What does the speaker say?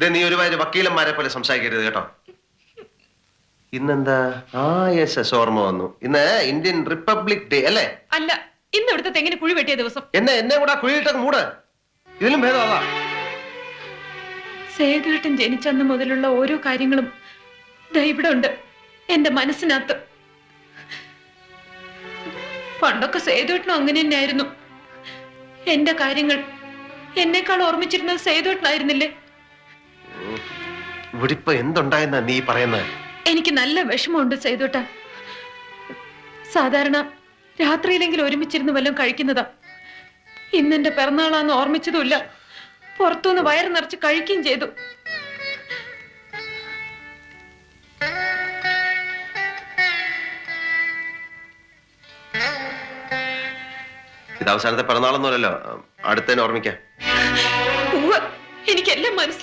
നീ ഒരുപാട് വക്കീലന്മാരെ പോലെ സംസാരിക്കരുത് കേട്ടോ. ഇന്നെന്താ ഓർമ്മ വന്നു. ഇന്ന് ഇന്ത്യൻ റിപ്പബ്ലിക് ഡേ അല്ലേ? അല്ല, ഇന്ന് ഇവിടുത്തെ തെങ്ങിന് കുഴി വെട്ടിയ ദിവസം. എന്നെ കൂടെ കുഴിയിട്ടൊക്കെ മൂട്. ഇതിലും ഭേദം അതാ. സേതുവേട്ടൻ ജനിച്ചന്ന് മുതലുള്ള ഓരോ കാര്യങ്ങളും ഇവിടെ ഉണ്ട് എന്റെ മനസ്സിനകത്ത്. പണ്ടൊക്കെ സേതുവേട്ടനും അങ്ങനെ തന്നെയായിരുന്നു. എന്റെ കാര്യങ്ങൾ എന്നെക്കാൾ ഓർമ്മിച്ചിരുന്നത് സേതുവേട്ടനായിരുന്നില്ലേ? ഇവിടെ ഇപ്പൊ എന്തുണ്ടായെന്നാ നീ പറയുന്നത്? എനിക്ക് നല്ല വിഷമമുണ്ട് സേതുവേട്ട. സാധാരണ രാത്രിയിലെങ്കിലും ഒരുമിച്ചിരുന്ന് വല്ലതും കഴിക്കുന്നതാ. ഇന്നെന്റെ പിറന്നാളാന്ന് ഓർമ്മിച്ചതുമില്ല. പുറത്തുനിന്ന് വയറ് നിറച്ച് കഴിക്കുകയും ചെയ്തു. ഇത് അവസാനത്തെ പിറന്നാളൊന്നുമല്ലല്ലോ, അടുത്തതിനെ ഓർമ്മിക്കാം. എനിക്കെല്ലാം മനസ്സിലായി.